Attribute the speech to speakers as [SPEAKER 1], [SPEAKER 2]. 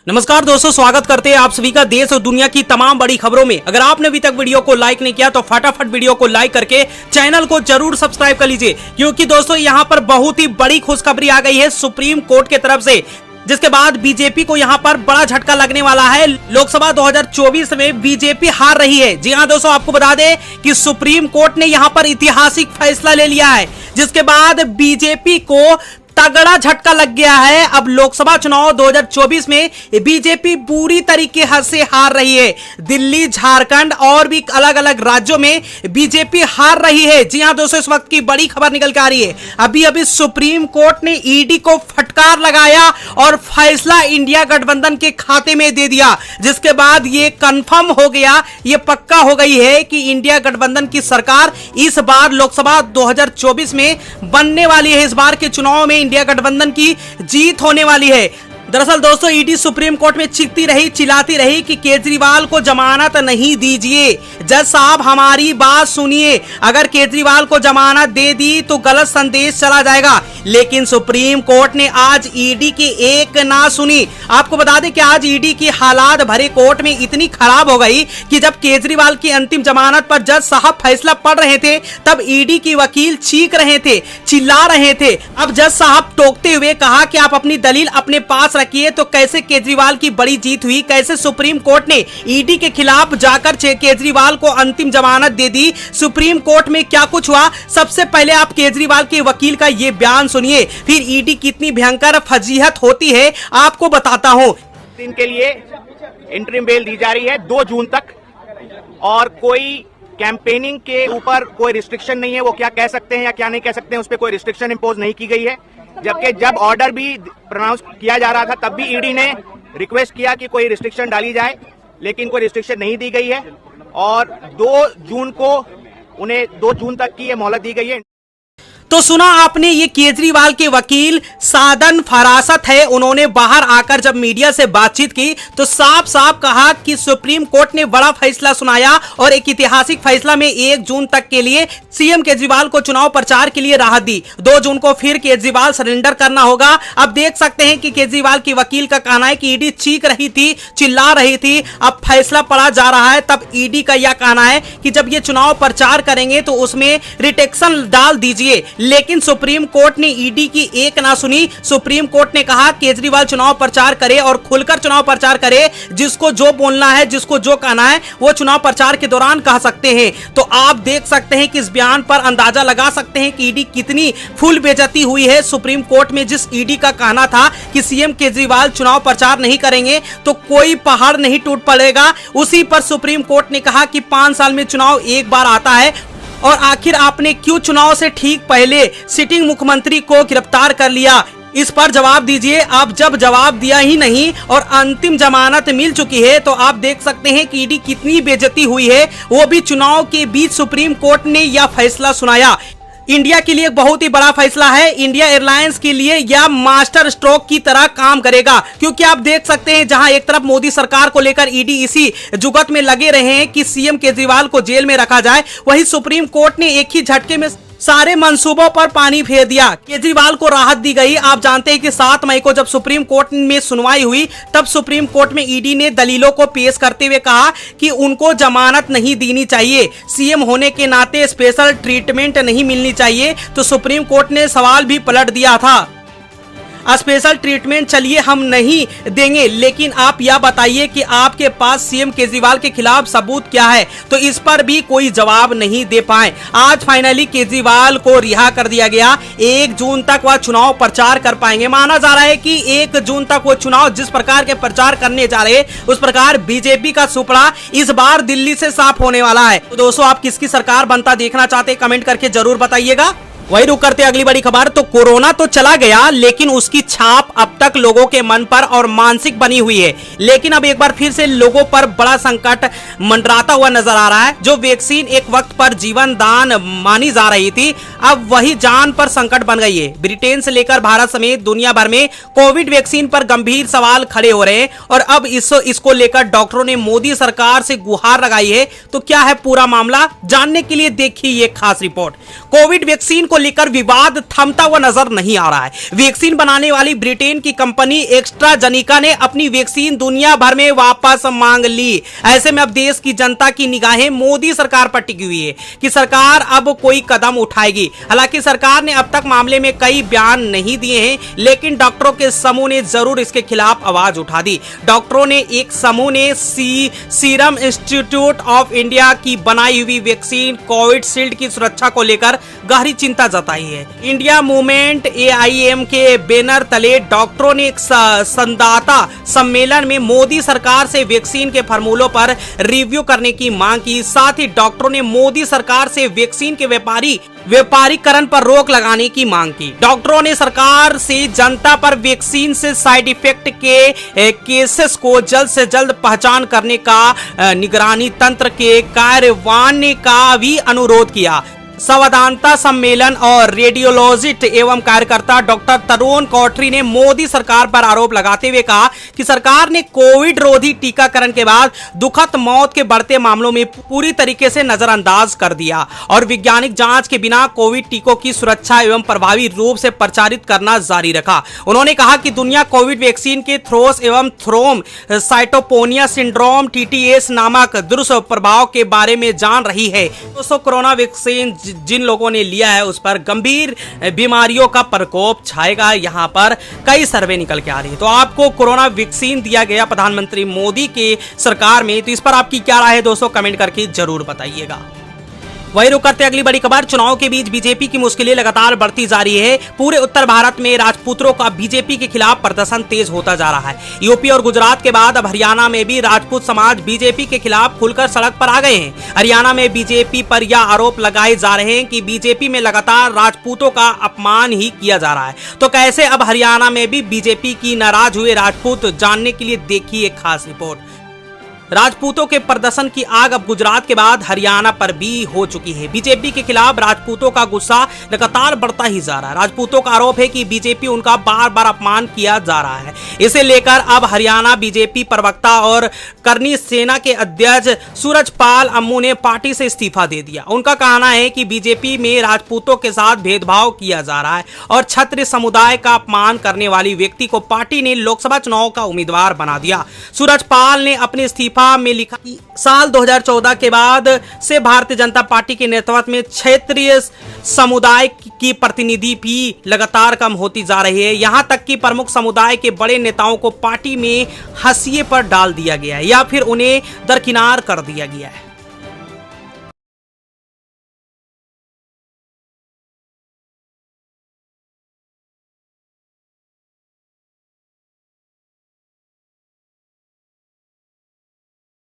[SPEAKER 1] नमस्कार दोस्तों, स्वागत करते हैं आप सभी का देश और दुनिया की तमाम बड़ी खबरों में। अगर आपने अभी तक वीडियो को लाइक नहीं किया तो फटाफट वीडियो को लाइक करके चैनल को जरूर सब्सक्राइब कर लीजिए, क्योंकि दोस्तों यहां पर बहुत ही बड़ी खुशखबरी आ गई है सुप्रीम कोर्ट की तरफ से, जिसके बाद बीजेपी को यहां पर बड़ा झटका लगने वाला है। लोकसभा 2024 में बीजेपी हार रही है। जी हां दोस्तों, आपको बता दें कि सुप्रीम कोर्ट ने यहां पर ऐतिहासिक फैसला ले लिया है, जिसके बाद बीजेपी को तगड़ा झटका लग गया है। अब लोकसभा चुनाव 2024 में बीजेपी बुरी तरीके से हार रही है। दिल्ली, झारखंड और भी अलग अलग राज्यों में बीजेपी हार रही है। जी हां दोस्तों, इस वक्त की बड़ी खबर निकल के आ रही है। अभी अभी सुप्रीम कोर्ट ने ईडी को फटकार लगाया और फैसला इंडिया गठबंधन के खाते में दे दिया, जिसके बाद ये कंफर्म हो गया, ये पक्का हो गई है कि इंडिया गठबंधन की सरकार इस बार लोकसभा 2024 में बनने वाली है। इस बार के चुनाव में इंडिया गठबंधन की जीत होने वाली है। दरअसल दोस्तों, ईडी सुप्रीम कोर्ट में चीखती रही, चिल्लाती रही कि केजरीवाल को जमानत नहीं दीजिए। जज साहब हमारी बात सुनिए, अगर केजरीवाल को जमानत दे दी तो गलत संदेश चला जाएगा। लेकिन सुप्रीम कोर्ट ने आज ईडी की एक ना सुनी। आपको बता दें कि आज ईडी की हालात भरे कोर्ट में इतनी खराब हो गई कि जब केजरीवाल की अंतिम जमानत पर जज साहब फैसला पढ़ रहे थे, तब ईडी की वकील चीख रहे थे, चिल्ला रहे थे। अब जज साहब टोकते हुए कहा कि आप अपनी दलील अपने पास रखिए। तो कैसे केजरीवाल की बड़ी जीत हुई, कैसे सुप्रीम कोर्ट ने ईडी के खिलाफ जाकर केजरीवाल को अंतिम जमानत दे दी, सुप्रीम कोर्ट में क्या कुछ हुआ, सबसे पहले आप केजरीवाल के वकील का ये बयान सुनिए, फिर ईडी कितनी भयंकर फजीहत होती है आपको बताता हूं।
[SPEAKER 2] दिन के लिए इंटरिम बेल दी जा रही है 2 जून तक, और कोई कैंपेनिंग के ऊपर कोई रिस्ट्रिक्शन नहीं है। वो क्या कह सकते हैं या क्या नहीं कह सकते हैं, उस पर कोई रिस्ट्रिक्शन इंपोज नहीं की गई है। जबकि जब ऑर्डर भी प्रोनाउंस किया जा रहा था, तब भी ईडी ने रिक्वेस्ट किया कि कोई रिस्ट्रिक्शन डाली जाए, लेकिन कोई रिस्ट्रिक्शन नहीं दी गई है। और 2 जून को उन्हें 2 जून तक की ये मोहलत दी गई है।
[SPEAKER 1] तो सुना आपने, ये केजरीवाल के वकील साधन फरासत है। उन्होंने बाहर आकर जब मीडिया से बातचीत की तो साफ साफ कहा कि सुप्रीम कोर्ट ने बड़ा फैसला सुनाया और एक ऐतिहासिक फैसला में 1 जून तक के लिए सीएम केजरीवाल को चुनाव प्रचार के लिए राहत दी। 2 जून को फिर केजरीवाल सरेंडर करना होगा। अब देख सकते हैं कि केजरीवाल की वकील का कहना है कि ईडी चीख रही थी, चिल्ला रही थी, अब फैसला पड़ा जा रहा है। तब ईडी का यह कहना है कि जब ये चुनाव प्रचार करेंगे तो उसमें रिटेक्शन डाल दीजिए। लेकिन सुप्रीम कोर्ट ने ईडी की एक ना सुनी। सुप्रीम कोर्ट ने कहा केजरीवाल चुनाव प्रचार करे और खुलकर चुनाव प्रचार करे। जिसको जो बोलना है, जिसको जो कहना है, वो चुनाव प्रचार के दौरान कह सकते हैं। तो आप देख सकते हैं कि इस बयान पर अंदाजा लगा सकते हैं कि ईडी कितनी फुल बेइज्जती हुई है सुप्रीम कोर्ट में। जिस ईडी का कहना था कि सीएम केजरीवाल चुनाव प्रचार नहीं करेंगे तो कोई पहाड़ नहीं टूट पड़ेगा, उसी पर सुप्रीम कोर्ट ने कहा कि 5 साल में चुनाव एक बार आता है। और आखिर आपने क्यों चुनाव से ठीक पहले सिटिंग मुख्यमंत्री को गिरफ्तार कर लिया, इस पर जवाब दीजिए। आप जब जवाब दिया ही नहीं और अंतिम जमानत मिल चुकी है, तो आप देख सकते हैं कि ईडी कितनी बेइज्जती हुई है। वो भी चुनाव के बीच सुप्रीम कोर्ट ने यह फैसला सुनाया। इंडिया के लिए एक बहुत ही बड़ा फैसला है। इंडिया एयरलाइंस के लिए यह मास्टर स्ट्रोक की तरह काम करेगा, क्योंकि आप देख सकते हैं जहां एक तरफ मोदी सरकार को लेकर ईडी इसी जुगत में लगे रहे हैं कि सीएम केजरीवाल को जेल में रखा जाए, वहीं सुप्रीम कोर्ट ने एक ही झटके में सारे मंसूबों पर पानी फेर दिया। केजरीवाल को राहत दी गई। आप जानते हैं कि 7 मई को जब सुप्रीम कोर्ट में सुनवाई हुई, तब सुप्रीम कोर्ट में ईडी ने दलीलों को पेश करते हुए कहा कि उनको जमानत नहीं देनी चाहिए, सीएम होने के नाते स्पेशल ट्रीटमेंट नहीं मिलनी चाहिए। तो सुप्रीम कोर्ट ने सवाल भी पलट दिया था, स्पेशल ट्रीटमेंट चलिए हम नहीं देंगे, लेकिन आप यह बताइए कि आपके पास सीएम केजरीवाल के खिलाफ सबूत क्या है। तो इस पर भी कोई जवाब नहीं दे पाए। आज फाइनली केजरीवाल को रिहा कर दिया गया। 1 जून तक वह चुनाव प्रचार कर पाएंगे। माना जा रहा है कि 1 जून तक वो चुनाव जिस प्रकार के प्रचार करने जा रहे, उस प्रकार बीजेपी का सुपड़ा इस बार दिल्ली से साफ होने वाला है। तो दोस्तों, आप किसकी सरकार बनता देखना चाहते हैं, कमेंट करके जरूर बताइएगा। वही रुक करते अगली बड़ी खबर। तो कोरोना तो चला गया, लेकिन उसकी छाप अब तक लोगों के मन पर और मानसिक बनी हुई है। लेकिन अब एक बार फिर से लोगों पर बड़ा संकट मंडराता हुआ नजर आ रहा है। जो वैक्सीन एक वक्त पर जीवन दान मानी जा रही थी, अब वही जान पर संकट बन गई है। ब्रिटेन से लेकर भारत समेत दुनिया भर में कोविड वैक्सीन पर गंभीर सवाल खड़े हो रहे हैं, और अब इसको लेकर डॉक्टरों ने मोदी सरकार से गुहार लगाई है। तो क्या है पूरा मामला, जानने के लिए देखिए ये खास रिपोर्ट। कोविड वैक्सीन को लेकर विवाद थमता हुआ नजर नहीं आ रहा है। वैक्सीन बनाने वाली ब्रिटेन की कंपनी एस्ट्राजेनेका ने अपनी वैक्सीन दुनिया भर में वापस मांग ली। ऐसे में अब देश की जनता की निगाहें मोदी सरकार पर टिकी हुई है कि सरकार अब कोई कदम उठाएगी। हालांकि सरकार ने अब तक मामले में कई बयान नहीं दिए हैं, लेकिन डॉक्टरों के समूह ने जरूर इसके खिलाफ आवाज उठा दी। डॉक्टरों ने एक समूह ने सीरम इंस्टीट्यूट ऑफ इंडिया की बनाई हुई वैक्सीन कोविशील्ड की सुरक्षा को लेकर गहरी चिंता जताई है। इंडिया मूवमेंट AIM के बैनर तले डॉक्टरों ने एक संवाददाता सम्मेलन में मोदी सरकार से वैक्सीन के फार्मूलों पर रिव्यू करने की मांग की। साथ ही डॉक्टरों ने मोदी सरकार से वैक्सीन के व्यापारीकरण पर रोक लगाने की मांग की। डॉक्टरों ने सरकार से जनता पर वैक्सीन से साइड इफेक्ट के केसेस को जल्द से जल्द पहचान करने का निगरानी तंत्र के कार्यान्वयन का भी अनुरोध किया। संवाददाता सम्मेलन और रेडियोलॉजिस्ट एवं कार्यकर्ता डॉक्टर तरुण कोठरी ने मोदी सरकार पर आरोप लगाते हुए कहा कि सरकार ने कोविड रोधी टीकाकरण के बाद दुखद मौत के बढ़ते मामलों में पूरी तरीके से नजरअंदाज कर दिया और वैज्ञानिक जांच के बिना कोविड टीकों की सुरक्षा एवं प्रभावी रूप से प्रचारित करना जारी रखा। उन्होंने कहा कि दुनिया कोविड वैक्सीन के थ्रोस एवं थ्रोम्बोसाइटोपेनिया सिंड्रोम TTS नामक दुष्प्रभाव के बारे में जान रही है। दोस्तों, कोरोना वैक्सीन जिन लोगों ने लिया है उस पर गंभीर बीमारियों का प्रकोप छाएगा। यहाँ पर कई सर्वे निकल के आ रही है। तो आपको कोरोना वैक्सीन दिया गया प्रधानमंत्री मोदी के सरकार में, तो इस पर आपकी क्या राय है दोस्तों, कमेंट करके जरूर बताइएगा। वही रुक करते अगली बड़ी खबर। चुनाव के बीच बीजेपी की मुश्किलें लगातार बढ़ती जा रही है। पूरे उत्तर भारत में राजपूतों का बीजेपी के खिलाफ प्रदर्शन तेज होता जा रहा है। यूपी और गुजरात के बाद अब हरियाणा में भी राजपूत समाज बीजेपी के खिलाफ खुलकर सड़क पर आ गए हैं। हरियाणा में बीजेपी पर यह आरोप लगाए जा रहे हैं कि बीजेपी में लगातार राजपूतों का अपमान ही किया जा रहा है। तो कैसे अब हरियाणा में भी बीजेपी की नाराज हुए राजपूत, जानने के लिए देखिए एक खास रिपोर्ट। राजपूतों के प्रदर्शन की आग अब गुजरात के बाद हरियाणा पर भी हो चुकी है। बीजेपी के खिलाफ राजपूतों का गुस्सा लगातार बढ़ता ही जा रहा है। राजपूतों का आरोप है कि बीजेपी उनका बार बार अपमान किया जा रहा है। इसे लेकर अब हरियाणा बीजेपी प्रवक्ता और करनी सेना के अध्यक्ष सूरजपाल अम्मू ने पार्टी से इस्तीफा दे दिया। उनका कहना है कि बीजेपी में राजपूतों के साथ भेदभाव किया जा रहा है और क्षत्रिय समुदाय का अपमान करने वाली व्यक्ति को पार्टी ने लोकसभा चुनाव का उम्मीदवार बना दिया। सूरजपाल ने अपने इस्तीफा में लिखा कि साल 2014 के बाद से भारतीय जनता पार्टी के नेतृत्व में क्षेत्रीय समुदाय की प्रतिनिधि भी लगातार कम होती जा रही है। यहां तक कि प्रमुख समुदाय के बड़े नेताओं को पार्टी में हाशिए पर डाल दिया गया है या फिर उन्हें दरकिनार कर दिया गया है।